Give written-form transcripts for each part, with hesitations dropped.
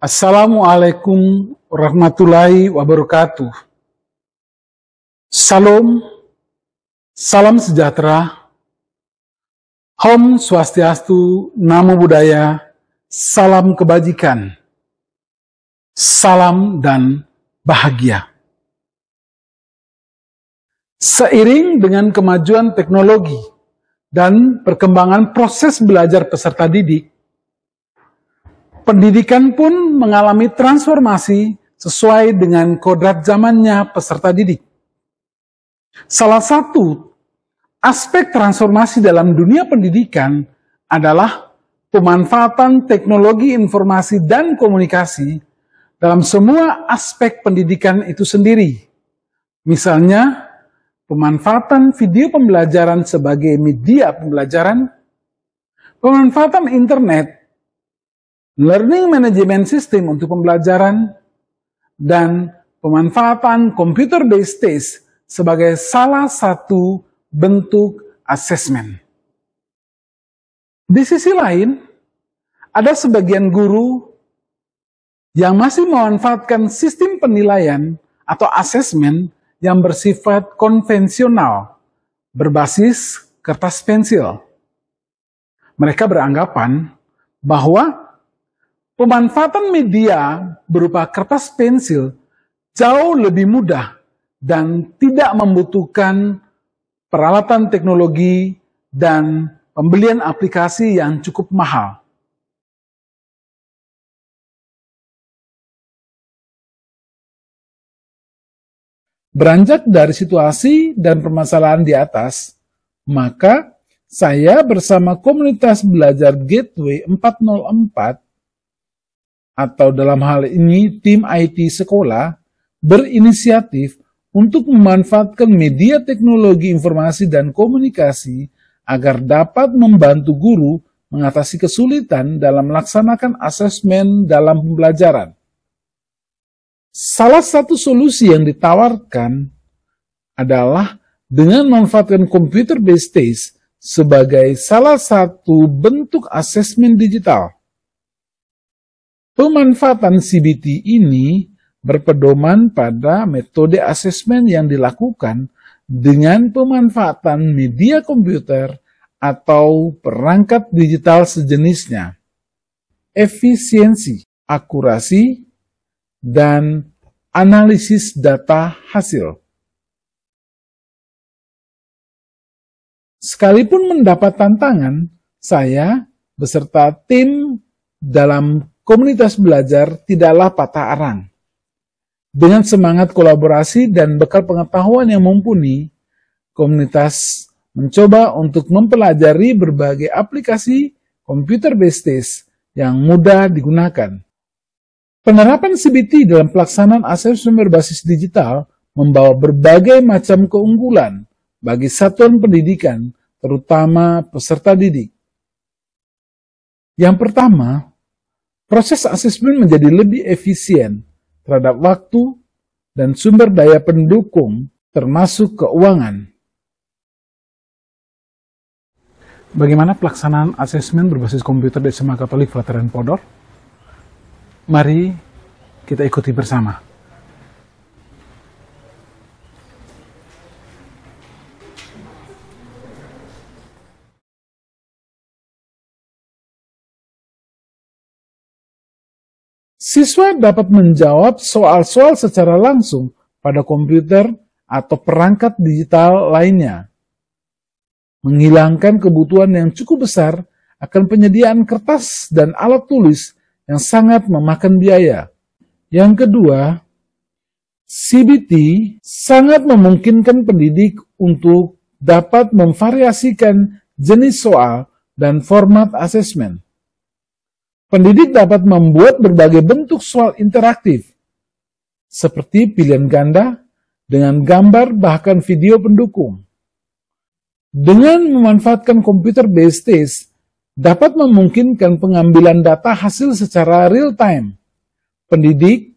Assalamualaikum warahmatullahi wabarakatuh. Salam, salam sejahtera, Om Swastiastu, Namo Buddhaya, salam kebajikan, salam dan bahagia. Seiring dengan kemajuan teknologi dan perkembangan proses belajar peserta didik, pendidikan pun mengalami transformasi sesuai dengan kodrat zamannya peserta didik. Salah satu aspek transformasi dalam dunia pendidikan adalah pemanfaatan teknologi informasi dan komunikasi dalam semua aspek pendidikan itu sendiri. Misalnya, pemanfaatan video pembelajaran sebagai media pembelajaran, pemanfaatan internet, learning management system untuk pembelajaran, dan pemanfaatan computer-based test sebagai salah satu bentuk asesmen. Di sisi lain, ada sebagian guru yang masih memanfaatkan sistem penilaian atau asesmen yang bersifat konvensional, berbasis kertas pensil. Mereka beranggapan bahwa pemanfaatan media berupa kertas pensil jauh lebih mudah dan tidak membutuhkan peralatan teknologi dan pembelian aplikasi yang cukup mahal. Beranjak dari situasi dan permasalahan di atas, maka saya bersama komunitas belajar Gateway 404 atau dalam hal ini tim IT sekolah, berinisiatif untuk memanfaatkan media teknologi informasi dan komunikasi agar dapat membantu guru mengatasi kesulitan dalam melaksanakan asesmen dalam pembelajaran. Salah satu solusi yang ditawarkan adalah dengan memanfaatkan computer-based test sebagai salah satu bentuk asesmen digital. Pemanfaatan CBT ini berpedoman pada metode asesmen yang dilakukan dengan pemanfaatan media komputer atau perangkat digital sejenisnya. Efisiensi, akurasi, dan analisis data hasil. Sekalipun mendapat tantangan, saya beserta tim dalam komunitas belajar tidaklah patah arang. Dengan semangat kolaborasi dan bekal pengetahuan yang mumpuni, komunitas mencoba untuk mempelajari berbagai aplikasi computer-based test yang mudah digunakan. Penerapan CBT dalam pelaksanaan asesmen berbasis digital membawa berbagai macam keunggulan bagi satuan pendidikan, terutama peserta didik. Yang pertama, proses asesmen menjadi lebih efisien terhadap waktu dan sumber daya pendukung, termasuk keuangan. Bagaimana pelaksanaan asesmen berbasis komputer di SMA Katolik Veteran Podor? Mari kita ikuti bersama. Siswa dapat menjawab soal-soal secara langsung pada komputer atau perangkat digital lainnya. Menghilangkan kebutuhan yang cukup besar akan penyediaan kertas dan alat tulis yang sangat memakan biaya. Yang kedua, CBT sangat memungkinkan pendidik untuk dapat memvariasikan jenis soal dan format asesmen. Pendidik dapat membuat berbagai bentuk soal interaktif, seperti pilihan ganda, dengan gambar bahkan video pendukung. Dengan memanfaatkan computer-based test, dapat memungkinkan pengambilan data hasil secara real-time. Pendidik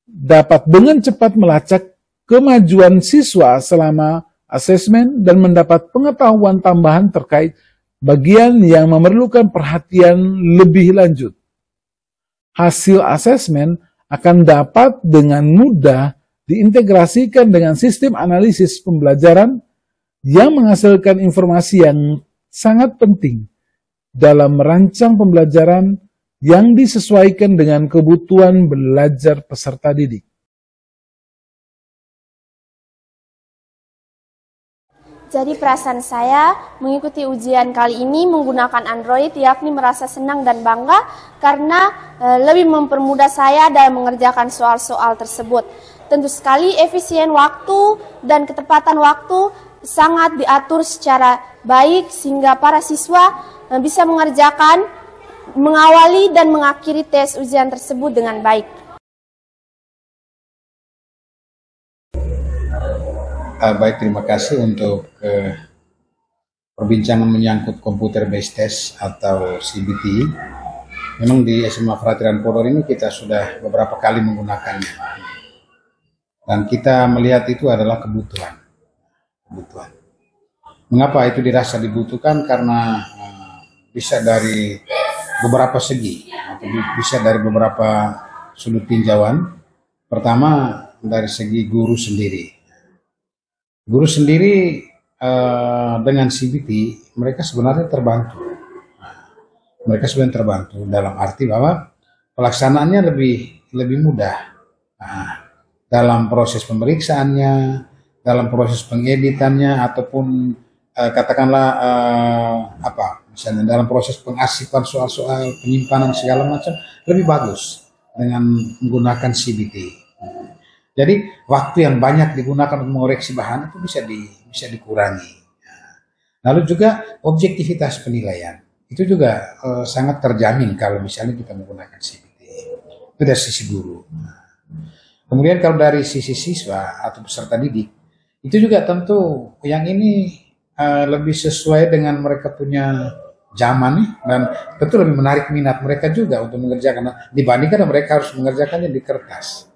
dapat dengan cepat melacak kemajuan siswa selama asesmen dan mendapat pengetahuan tambahan terkait bagian yang memerlukan perhatian lebih lanjut. Hasil asesmen akan dapat dengan mudah diintegrasikan dengan sistem analisis pembelajaran yang menghasilkan informasi yang sangat penting dalam merancang pembelajaran yang disesuaikan dengan kebutuhan belajar peserta didik. Jadi perasaan saya mengikuti ujian kali ini menggunakan Android, yakni merasa senang dan bangga karena lebih mempermudah saya dalam mengerjakan soal-soal tersebut. Tentu sekali efisien waktu dan ketepatan waktu sangat diatur secara baik sehingga para siswa bisa mengerjakan, mengawali dan mengakhiri tes ujian tersebut dengan baik. Baik, terima kasih untuk perbincangan menyangkut computer based test atau CBT. Memang di SMA Frateran Podor ini kita sudah beberapa kali menggunakannya. Dan kita melihat itu adalah kebutuhan. Mengapa itu dirasa dibutuhkan? Karena bisa dari beberapa segi, atau bisa dari beberapa sudut tinjauan. Pertama, dari segi guru sendiri. Guru sendiri dengan CBT mereka sebenarnya terbantu. Mereka sebenarnya terbantu dalam arti bahwa pelaksanaannya lebih mudah. Dalam proses pemeriksaannya, dalam proses pengeditannya, ataupun katakanlah misalnya dalam proses pengarsipan soal-soal, penyimpanan segala macam lebih bagus dengan menggunakan CBT. Jadi waktu yang banyak digunakan untuk mengoreksi bahan itu bisa dikurangi. Lalu juga objektivitas penilaian itu juga sangat terjamin kalau misalnya kita menggunakan CBT. Itu dari sisi guru. Kemudian kalau dari sisi siswa atau peserta didik, itu juga tentu yang ini lebih sesuai dengan mereka punya zaman nih, dan tentu lebih menarik minat mereka juga untuk mengerjakan dibandingkan mereka harus mengerjakannya di kertas.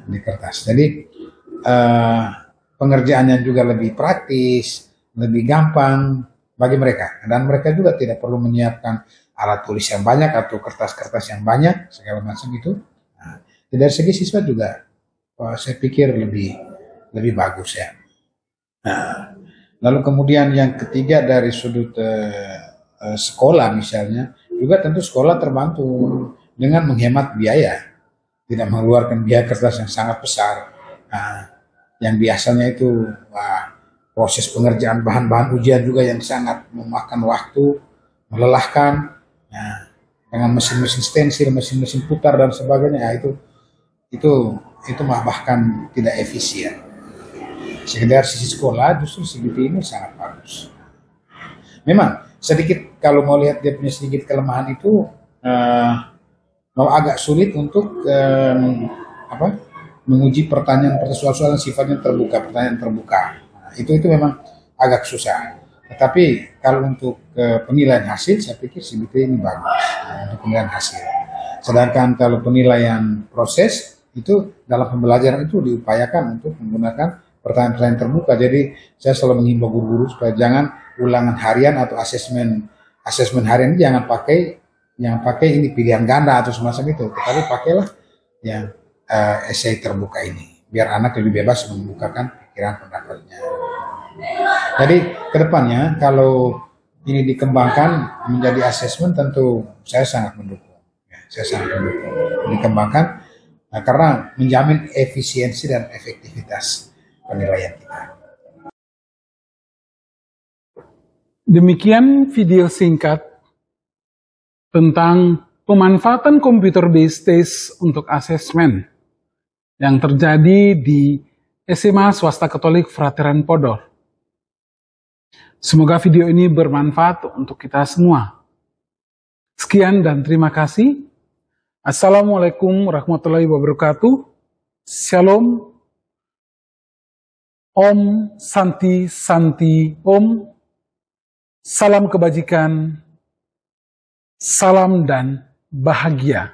Di kertas. Jadi pengerjaannya juga lebih praktis, lebih gampang bagi mereka, dan mereka juga tidak perlu menyiapkan alat tulis yang banyak atau kertas-kertas yang banyak segala macam itu. Dari segi siswa juga saya pikir lebih bagus ya. Lalu kemudian yang ketiga dari sudut sekolah misalnya, juga tentu sekolah terbantu dengan menghemat biaya. Tidak mengeluarkan biaya kertas yang sangat besar. Yang biasanya itu proses pengerjaan bahan-bahan ujian juga yang sangat memakan waktu, melelahkan, dengan mesin-mesin stensil, mesin-mesin putar dan sebagainya, itu bahkan tidak efisien. Sekedar sisi sekolah justru CBT ini sangat bagus. Memang sedikit kalau mau lihat dia punya sedikit kelemahan itu. Agak sulit untuk menguji soal-soal yang sifatnya terbuka, pertanyaan terbuka. Itu memang agak susah. Tetapi kalau untuk penilaian hasil, saya pikir CBT ini bagus untuk penilaian hasil. Sedangkan kalau penilaian proses itu dalam pembelajaran itu diupayakan untuk menggunakan pertanyaan-pertanyaan terbuka. Jadi saya selalu menghimbau guru-guru supaya jangan ulangan harian atau asesmen harian ini jangan pakai ini pilihan ganda atau semacam itu, tetapi pakailah yang esai terbuka ini, biar anak lebih bebas membukakan pikiran pendapatnya. Jadi kedepannya kalau ini dikembangkan menjadi asesmen, tentu saya sangat mendukung. Dikembangkan karena menjamin efisiensi dan efektivitas penilaian kita. Demikian video singkat tentang pemanfaatan computer based test untuk asesmen yang terjadi di SMA Swasta Katolik Frateran Podor. Semoga video ini bermanfaat untuk kita semua. Sekian dan terima kasih. Assalamualaikum warahmatullahi wabarakatuh. Shalom. Om Santi Santi Om. Salam kebajikan. Salam dan bahagia.